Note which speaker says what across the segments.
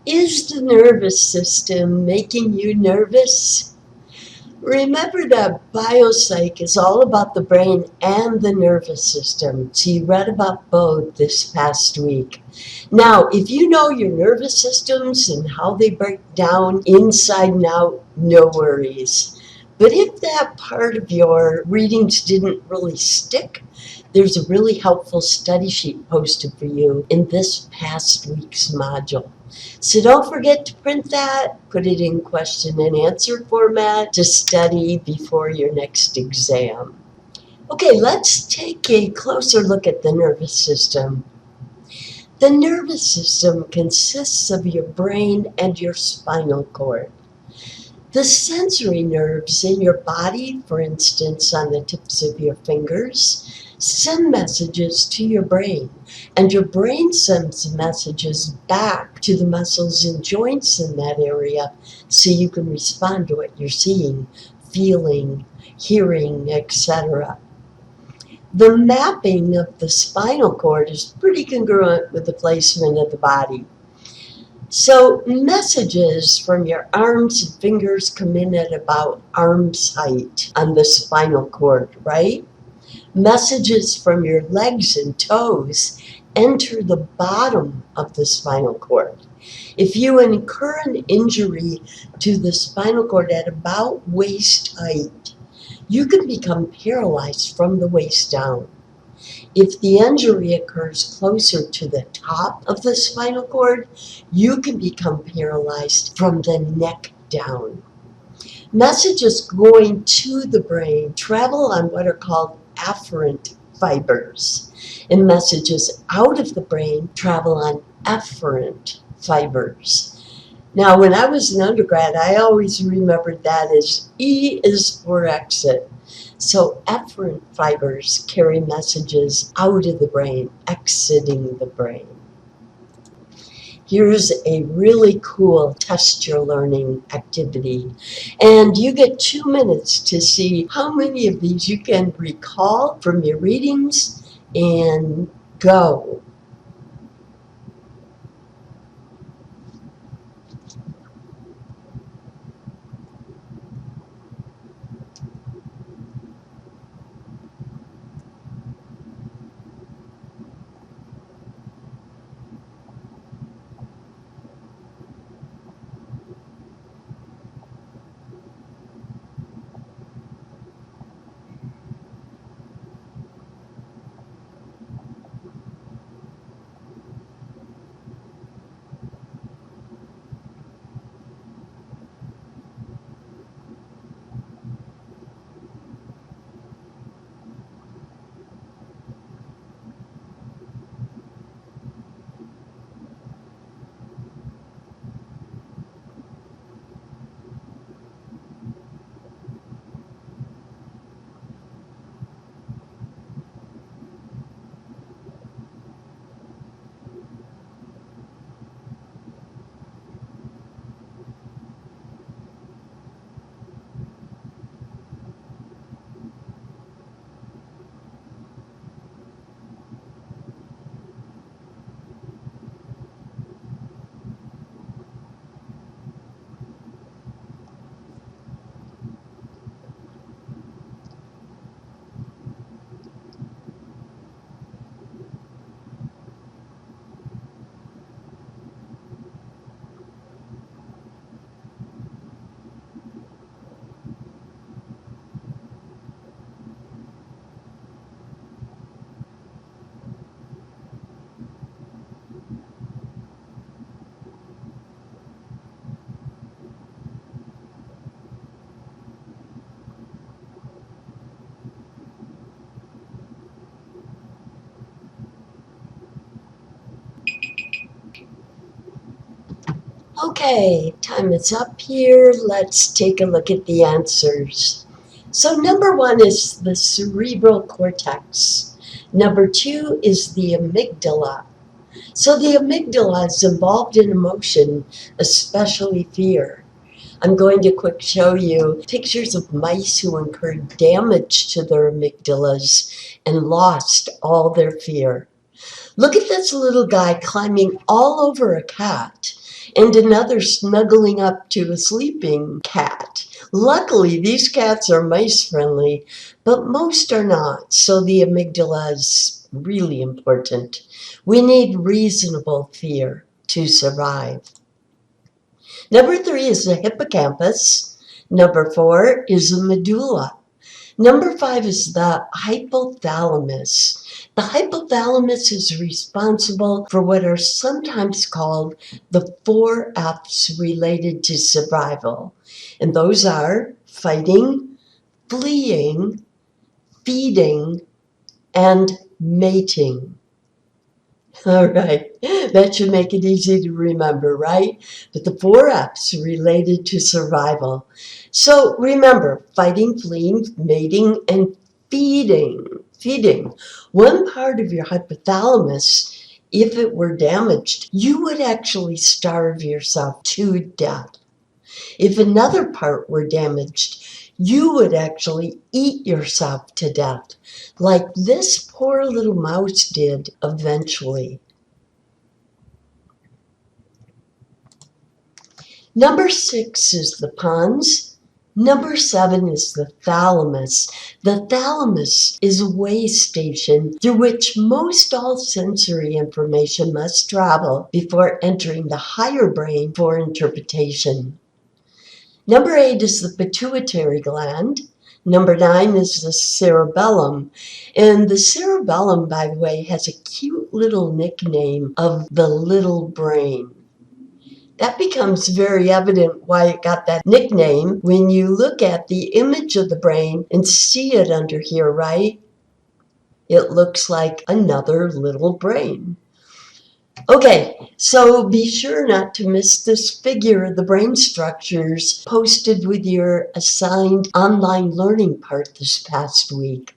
Speaker 1: Is the nervous system making you nervous? Remember that biopsych is all about the brain and the nervous system. So you read about both this past week. Now, if you know your nervous systems and how they break down inside and out, no worries. But if that part of your readings didn't really stick, there's a really helpful study sheet posted for you in this past week's module. So don't forget to print that, put it in question and answer format to study before your next exam. Okay, let's take a closer look at the nervous system. The nervous system consists of your brain and your spinal cord. The sensory nerves in your body, for instance, on the tips of your fingers, send messages to your brain, and your brain sends messages back to the muscles and joints in that area so you can respond to what you're seeing, feeling, hearing, etc. The mapping of the spinal cord is pretty congruent with the placement of the body. So messages from your arms and fingers come in at about arm's height on the spinal cord, right? Messages from your legs and toes enter the bottom of the spinal cord. If you incur an injury to the spinal cord at about waist height, you can become paralyzed from the waist down. If the injury occurs closer to the top of the spinal cord, you can become paralyzed from the neck down. Messages going to the brain travel on what are called afferent fibers, and messages out of the brain travel on efferent fibers. Now, when I was an undergrad, I always remembered that as E is for exit. So efferent fibers carry messages out of the brain, exiting the brain. Here's a really cool test your learning activity. And you get 2 minutes to see how many of these you can recall from your readings, and go. Okay, time is up here. Let's take a look at the answers. So number 1 is the cerebral cortex. Number 2 is the amygdala. So the amygdala is involved in emotion, especially fear. I'm going to quick show you pictures of mice who incurred damage to their amygdalas and lost all their fear. Look at this little guy climbing all over a cat. and another snuggling up to a sleeping cat. Luckily, these cats are mice friendly, but most are not, so the amygdala is really important. We need reasonable fear to survive. Number 3 is the hippocampus. Number 4 is the medulla. Number 5 is the hypothalamus. The hypothalamus is responsible for what are sometimes called the 4 F's related to survival. And those are fighting, fleeing, feeding, and mating. All right, that should make it easy to remember, right? But the 4 F's related to survival. So remember, fighting, fleeing, mating, and feeding. Feeding. One part of your hypothalamus, if it were damaged, you would actually starve yourself to death. If another part were damaged, you would actually eat yourself to death, like this poor little mouse did eventually. Number 6 is the pons. Number 7 is the thalamus. The thalamus is a way station through which most all sensory information must travel before entering the higher brain for interpretation. Number 8 is the pituitary gland. Number 9 is the cerebellum. And the cerebellum, by the way, has a cute little nickname of the little brain. That becomes very evident why it got that nickname when you look at the image of the brain and see it under here, right? It looks like another little brain. Okay, so be sure not to miss this figure of the brain structures posted with your assigned online learning part this past week.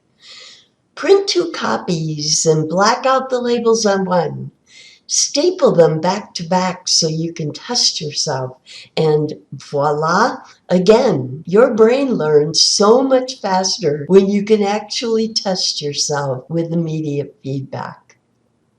Speaker 1: Print 2 copies and black out the labels on one. Staple them back to back so you can test yourself. And voila, again, your brain learns so much faster when you can actually test yourself with immediate feedback.